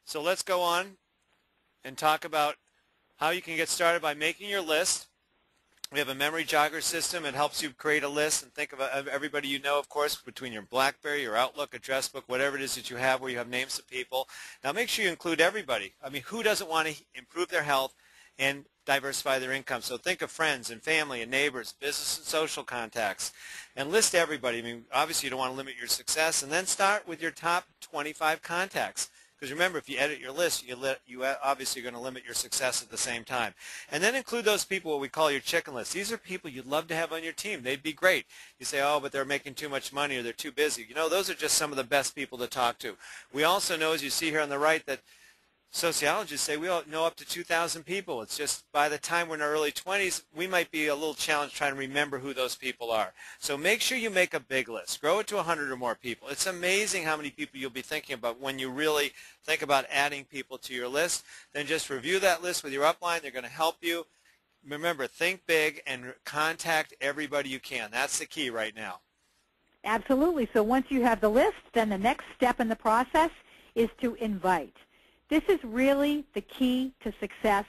So let's go on and talk about how you can get started by making your list. We have a memory jogger system. It helps you create a list and think of everybody you know, of course, between your BlackBerry, your Outlook, address book, whatever it is that you have where you have names of people. Now make sure you include everybody. I mean, who doesn't want to improve their health and diversify their income? So think of friends and family and neighbors, business and social contacts, and list everybody. I mean, obviously you don't want to limit your success, and then start with your top 25 contacts. Because remember, if you edit your list, you obviously are going to limit your success at the same time. And then include those people, what we call your chicken list. These are people you'd love to have on your team. They'd be great. You say, oh, but they're making too much money or they're too busy. You know, those are just some of the best people to talk to. We also know, as you see here on the right, that sociologists say we all know up to 2,000 people. It's just by the time we're in our early 20s, we might be a little challenged trying to remember who those people are. So make sure you make a big list. Grow it to 100 or more people. It's amazing how many people you'll be thinking about when you really think about adding people to your list. Then just review that list with your upline. They're going to help you. Remember, think big and contact everybody you can. That's the key right now. Absolutely. So once you have the list, then the next step in the process is to invite. This is really the key to success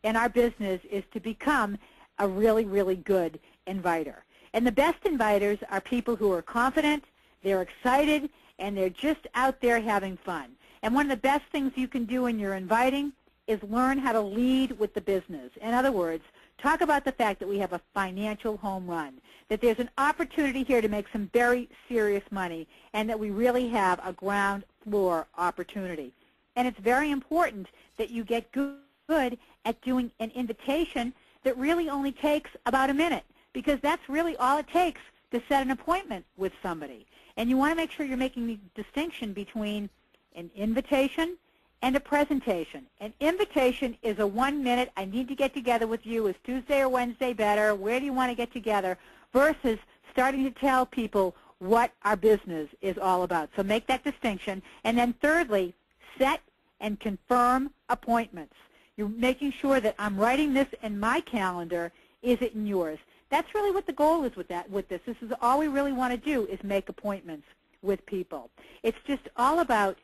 in our business, is to become a really, really good inviter. And the best inviters are people who are confident, they're excited, and they're just out there having fun. And one of the best things you can do in your inviting is learn how to lead with the business. In other words, talk about the fact that we have a financial home run, that there's an opportunity here to make some very serious money, and that we really have a ground floor opportunity. And it's very important that you get good at doing an invitation that really only takes about a minute, because that's really all it takes to set an appointment with somebody. And you want to make sure you're making the distinction between an invitation and a presentation. An invitation is a 1 minute, I need to get together with you, is Tuesday or Wednesday better, where do you want to get together, versus starting to tell people what our business is all about. So make that distinction. And then thirdly, set and confirm appointments. You're making sure that I'm writing this in my calendar. Is it in yours? That's really what the goal is with this. This is all we really want to do, is make appointments with people. It's just all about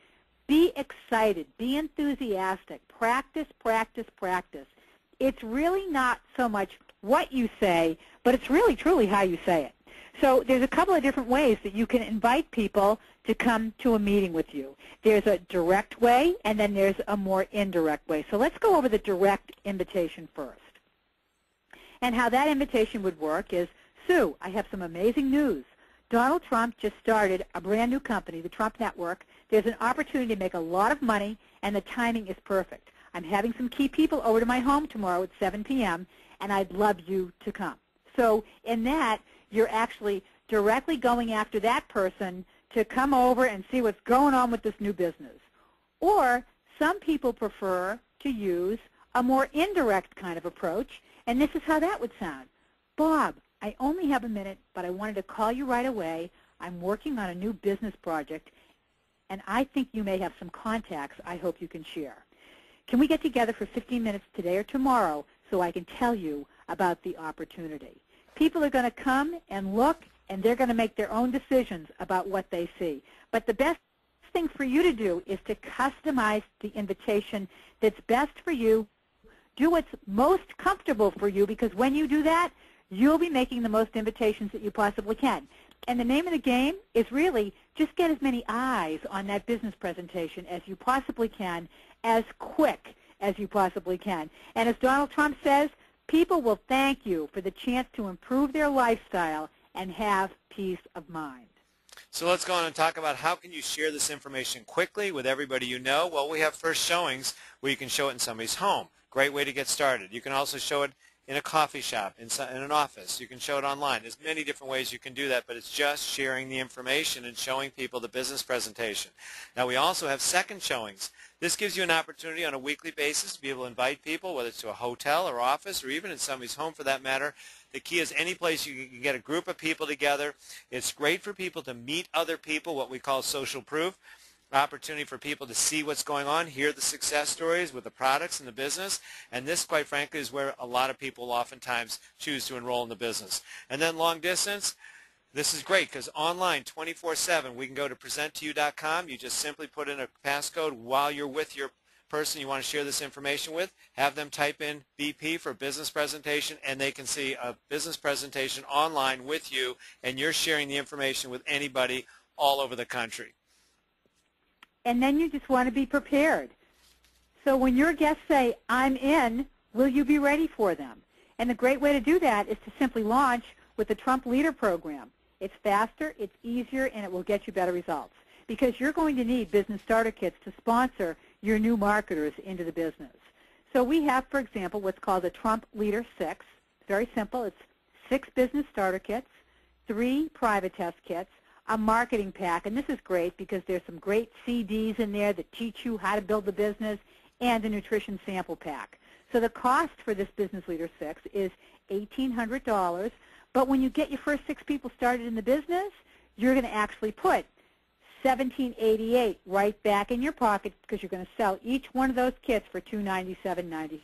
be excited, be enthusiastic, practice, practice, practice. It's really not so much what you say, but it's really truly how you say it. So there's a couple of different ways that you can invite people to come to a meeting with you. There's a direct way, and then there's a more indirect way. So let's go over the direct invitation first. And how that invitation would work is, Sue, I have some amazing news. Donald Trump just started a brand new company, the Trump Network. There's an opportunity to make a lot of money, and the timing is perfect. I'm having some key people over to my home tomorrow at 7 p.m., and I'd love you to come. So in that, you're actually directly going after that person to come over and see what's going on with this new business. Or some people prefer to use a more indirect kind of approach, and this is how that would sound. Bob, I only have a minute, but I wanted to call you right away. I'm working on a new business project, and I think you may have some contacts I hope you can share. Can we get together for 15 minutes today or tomorrow so I can tell you about the opportunity? People are going to come and look, and they're going to make their own decisions about what they see. But the best thing for you to do is to customize the invitation that's best for you. Do what's most comfortable for you, because when you do that, you'll be making the most invitations that you possibly can. And the name of the game is really just get as many eyes on that business presentation as you possibly can, as quick as you possibly can. And as Donald Trump says, people will thank you for the chance to improve their lifestyle and have peace of mind. So let's go on and talk about how can you share this information quickly with everybody you know. Well, we have first showings where you can show it in somebody's home. Great way to get started. You can also show it in a coffee shop, in an office. You can show it online. There's many different ways you can do that, but it's just sharing the information and showing people the business presentation. Now, we also have second showings. This gives you an opportunity on a weekly basis to be able to invite people, whether it's to a hotel or office or even in somebody's home for that matter. The key is any place you can get a group of people together. It's great for people to meet other people, what we call social proof. Opportunity for people to see what's going on, hear the success stories with the products and the business, and this, quite frankly, is where a lot of people oftentimes choose to enroll in the business. And then long distance, This is great because online 24/7, we can go to presenttoyou.com. You just simply put in a passcode while you're with your person you want to share this information with, have them type in BP for business presentation, and they can see a business presentation online with you, and you're sharing the information with anybody all over the country. And then you just want to be prepared. So when your guests say, I'm in, will you be ready for them? And the great way to do that is to simply launch with the Trump Leader Program. It's faster, it's easier, and it will get you better results because you're going to need business starter kits to sponsor your new marketers into the business. So we have, for example, what's called the Trump Leader 6. It's very simple. It's 6 business starter kits, 3 private test kits, a marketing pack, and this is great because there's some great CDs in there that teach you how to build the business, and a nutrition sample pack. So the cost for this Business Leader 6 is $1,800, but when you get your first 6 people started in the business, you're going to actually put $1,788 right back in your pocket because you're going to sell each one of those kits for $297.95.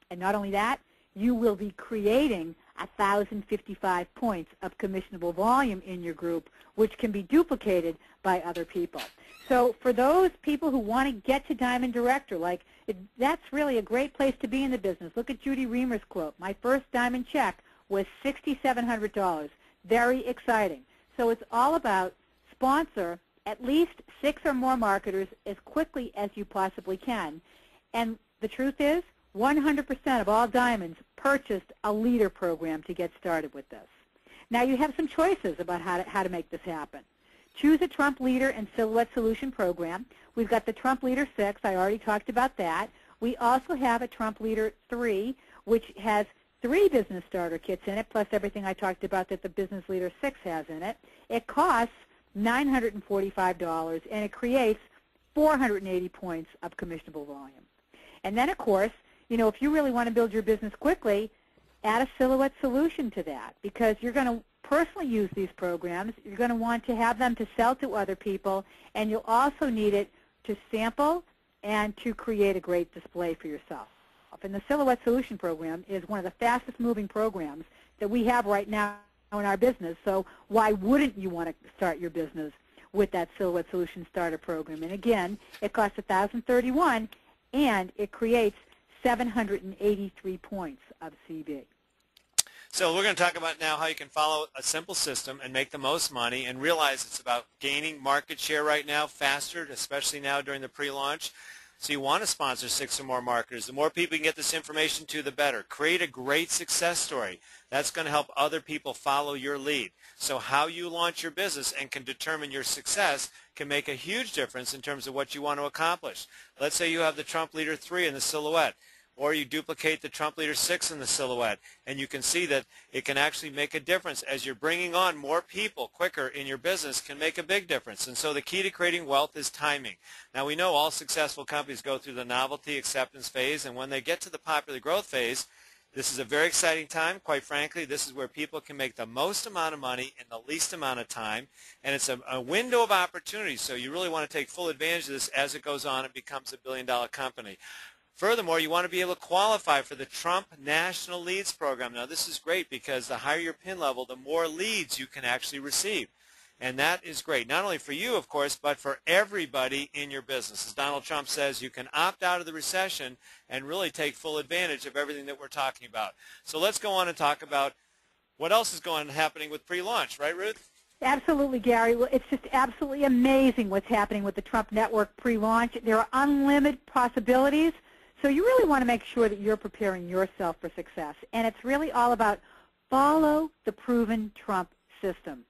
And not only that, you will be creating 1,055 points of commissionable volume in your group, which can be duplicated by other people. So for those people who want to get to Diamond Director, that's really a great place to be in the business. Look at Judy Reamer's quote. My first diamond check was $6,700. Very exciting. So it's all about sponsor at least 6 or more marketers as quickly as you possibly can. And the truth is, 100% of all diamonds purchased a leader program to get started with this. Now you have some choices about how to make this happen. Choose a Trump Leader and Silhouette Solution program. We've got the Trump Leader 6. I already talked about that. We also have a Trump Leader 3, which has 3 business starter kits in it, plus everything I talked about that the Business Leader 6 has in it. It costs $945, and it creates 480 points of commissionable volume. And then, of course, if you really want to build your business quickly, add a Silhouette Solution to that because you're going to personally use these programs. You're going to want to have them to sell to other people, and you'll also need it to sample and to create a great display for yourself. And the Silhouette Solution program is one of the fastest moving programs that we have right now in our business, so why wouldn't you want to start your business with that Silhouette Solution Starter program? And again, it costs $1,031, and it creates 783 points of CB. So we're going to talk about now how you can follow a simple system and make the most money and realize it's about gaining market share right now faster, especially now during the pre-launch. So you want to sponsor 6 or more marketers. The more people you can get this information to, the better. Create a great success story. That's going to help other people follow your lead. So how you launch your business and can determine your success can make a huge difference in terms of what you want to accomplish. Let's say you have the Trump Leader 3 in the Silhouette, or you duplicate the Trump Leader 6 in the Silhouette, and you can see that it can actually make a difference as you're bringing on more people quicker in your business can make a big difference. And so the key to creating wealth is timing. Now we know all successful companies go through the novelty acceptance phase, and when they get to the popular growth phase, this is a very exciting time. Quite frankly, this is where people can make the most amount of money in the least amount of time, and it's a window of opportunity, so you really want to take full advantage of this as it goes on and becomes a billion-dollar company. Furthermore, you want to be able to qualify for the Trump National Leads Program. Now, this is great because the higher your PIN level, the more leads you can actually receive. And that is great, not only for you, of course, but for everybody in your business. As Donald Trump says, you can opt out of the recession and really take full advantage of everything that we're talking about. So let's go on and talk about what else is happening with pre-launch, right, Ruth? Absolutely, Gary. Well, it's just absolutely amazing what's happening with the Trump Network pre-launch. There are unlimited possibilities. So you really want to make sure that you're preparing yourself for success. And it's really all about follow the proven Trump system.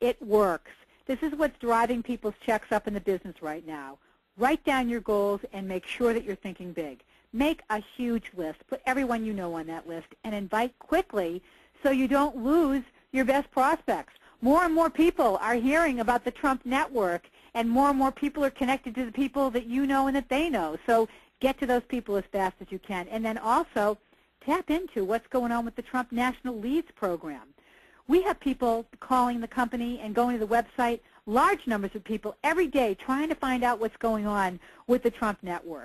It works. This is what's driving people's checks up in the business right now. Write down your goals and make sure that you're thinking big. Make a huge list. Put everyone you know on that list and invite quickly so you don't lose your best prospects. More and more people are hearing about the Trump Network, and more people are connected to the people that you know and that they know. So get to those people as fast as you can. And then also tap into what's going on with the Trump National Leads Program. We have people calling the company and going to the website, large numbers of people every day trying to find out what's going on with the Trump Network.